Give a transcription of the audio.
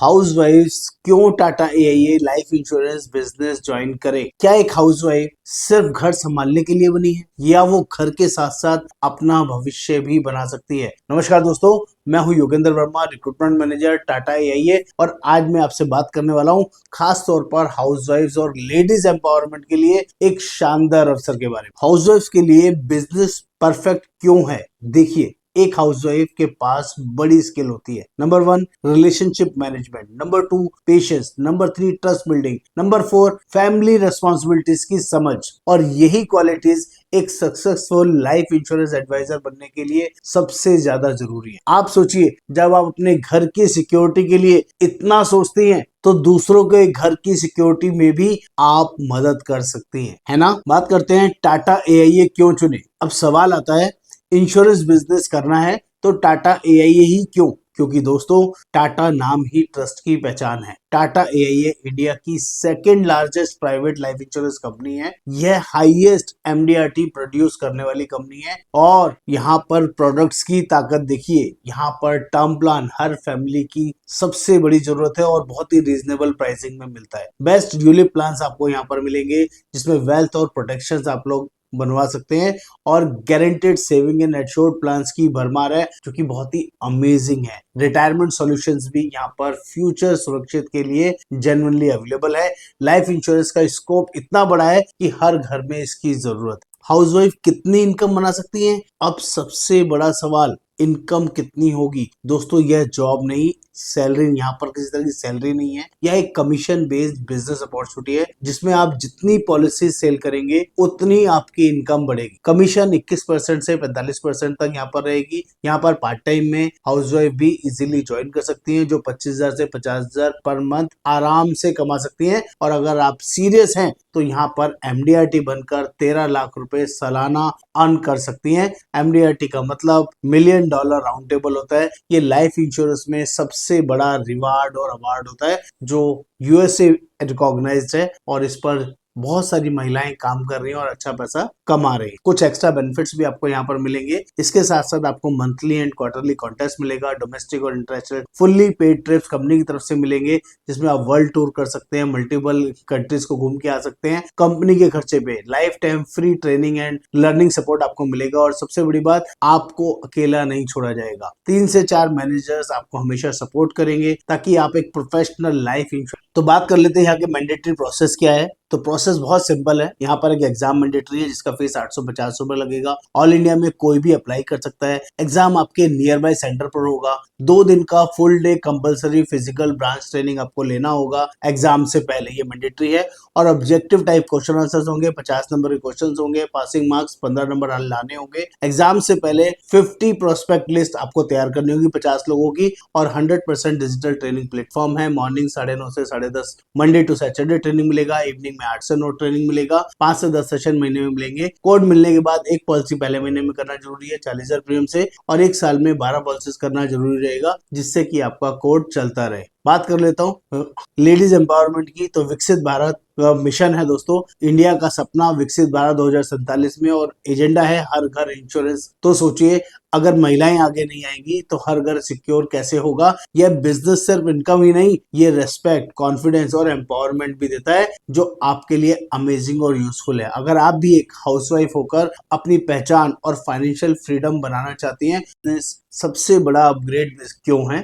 हाउसवाइफ्स क्यों Tata AIA life insurance business join करे? क्या एक हाउसवाइफ सिर्फ घर संभालने के लिए बनी है या वो घर के साथ साथ अपना भविष्य भी बना सकती है? नमस्कार दोस्तों, मैं हूं Yogendra Verma, recruitment manager Tata AIA, और आज मैं आपसे बात करने वाला हूं खास तौर पर हाउसवाइफ्स और लेडीज एम्पावरमेंट के लिए एक शानदार अवसर के बारे में। हाउसवाइफ्स के लिए बिजनेस परफेक्ट क्यों है? देखिए, एक हाउसवाइफ के पास बड़ी स्किल होती है। Number 1 relationship management, number 2 patience, number 3 trust building, number 4 family responsibilities की समझ। और यही क्वालिटीज एक सक्सेसफुल लाइफ इंश्योरेंस एडवाइजर बनने के लिए सबसे ज्यादा जरूरी है। आप सोचिए, जब आप अपने घर की सिक्योरिटी के लिए इतना सोचती हैं तो दूसरों के घर की सिक्योरिटी में भी आप मदद कर सकती हैं, है ना? बात करते हैं टाटा एआईए क्यों चुने। अब सवाल आता है, इंश्योरेंस बिजनेस करना है तो टाटा एआईए ही क्यों? क्योंकि दोस्तों, टाटा नाम ही ट्रस्ट की पहचान है। टाटा एआईए इंडिया की second largest private life insurance company है। यह हाईएस्ट एमडीआरटी प्रोड्यूस करने वाली कंपनी है। और यहाँ पर प्रोडक्ट्स की ताकत देखिए, यहाँ पर टर्म प्लान हर फैमिली की सबसे बड़ी जरूरत है और बहुत ही रीजनेबल प्राइसिंग में मिलता है। बेस्ट ड्यूलिप प्लान्स आपको यहाँ पर मिलेंगे, जिसमें वेल्थ और प्रोटेक्शन आप लोग बनवा सकते हैं। और guaranteed saving and assured plans की भरमार है, जो कि बहुत ही अमेजिंग है। रिटायरमेंट सॉल्यूशंस भी यहाँ पर फ्यूचर सुरक्षित के लिए जेन्युइनली अवेलेबल है। लाइफ इंश्योरेंस का स्कोप इतना बड़ा है कि हर घर में इसकी जरूरत है। हाउसवाइफ कितनी इनकम बना सकती है? अब सबसे बड़ा सवाल, इनकम कितनी होगी? दोस्तों, यह जॉब नहीं, सैलरी, यहाँ पर किसी तरह की सैलरी नहीं है। यह एक कमीशन बेस्ड बिजनेस अपॉर्चुनिटी है, जिसमें आप जितनी पॉलिसी सेल करेंगे उतनी आपकी इनकम बढ़ेगी। कमीशन 21% से 45% तक यहाँ पर रहेगी। यहाँ पर पार्ट टाइम में हाउसवाइफ भी इजीली ज्वाइन कर सकती हैं, जो 25,000 से 50,000 पर मंथ आराम से कमा सकती हैं। और अगर आप सीरियस हैं तो यहाँ पर एमडीआरटी बनकर 13 लाख रुपए सालाना अर्न कर सकती हैं। एमडीआरटी का मतलब मिलियन डॉलर राउंड टेबल होता है। ये लाइफ इंश्योरेंस में सबसे बड़ा रिवार्ड और अवार्ड होता है, जो यूएसए रिकॉग्नाइज्ड है, और इस पर बहुत सारी महिलाएं काम कर रही हैं और अच्छा पैसा कमा रही हैं। कुछ एक्स्ट्रा बेनिफिट्स भी आपको यहाँ पर मिलेंगे। इसके साथ साथ आपको मंथली एंड क्वार्टरली कॉन्टेस्ट मिलेगा। डोमेस्टिक और international fully paid trips company की तरफ से मिलेंगे, जिसमें आप वर्ल्ड टूर कर सकते हैं, मल्टीपल कंट्रीज को घूम के आ सकते हैं कंपनी के खर्चे पे। Life time free training and learning support आपको मिलेगा। और सबसे बड़ी बात, आपको अकेला नहीं छोड़ा जाएगा। 3 से 4 मैनेजर्स आपको हमेशा सपोर्ट करेंगे, ताकि आप एक प्रोफेशनल लाइफ इंश्योरेंस। तो बात कर लेते हैं यहाँ के मैंडेटरी प्रोसेस क्या है। तो प्रोसेस बहुत सिंपल है। यहाँ पर एक एग्जाम मैंडेटरी है, जिसका फीस 850 रुपए लगेगा। ऑल इंडिया में कोई भी अप्लाई कर सकता है। एग्जाम आपके नियर बाय सेंटर पर होगा। 2 दिन का full day compulsory physical branch training आपको लेना होगा एग्जाम से पहले, ये मैंडेटरी है। और ऑब्जेक्टिव टाइप क्वेश्चन आंसर्स होंगे, 50 नंबर के क्वेश्चन होंगे, पासिंग मार्क्स 15 नंबर लाने होंगे। एग्जाम से पहले 50 प्रोस्पेक्ट लिस्ट आपको तैयार करनी होगी 50 लोगों की। और 100% डिजिटल ट्रेनिंग प्लेटफॉर्म है। मॉर्निंग 9:30 से 10:30 मंडे टू सैटरडे ट्रेनिंग मिलेगा। इवनिंग 8 से 9 ट्रेनिंग मिलेगा। 5 से 10 सेशन महीने में मिलेंगे। कोड मिलने के बाद एक पॉलिसी पहले महीने में करना जरूरी है 40,000 प्रीमियम से, और एक साल में 12 पॉलिसीज करना जरूरी रहेगा, जिससे कि आपका कोड चलता रहे। बात कर लेता हूँ लेडीज एम्पावरमेंट की। तो विकसित भारत मिशन है दोस्तों, इंडिया का सपना विकसित भारत 2047 में, और एजेंडा है हर घर इंश्योरेंस। तो सोचिए, अगर महिलाएं आगे नहीं आएंगी तो हर घर सिक्योर कैसे होगा? यह बिजनेस सिर्फ इनकम ही नहीं, ये रेस्पेक्ट, कॉन्फिडेंस और एम्पावरमेंट भी देता है, जो आपके लिए अमेजिंग और यूजफुल है। अगर आप भी एक हाउसवाइफ होकर अपनी पहचान और फाइनेंशियल फ्रीडम बनाना चाहती हैं, तो सबसे बड़ा अपग्रेड क्यों है?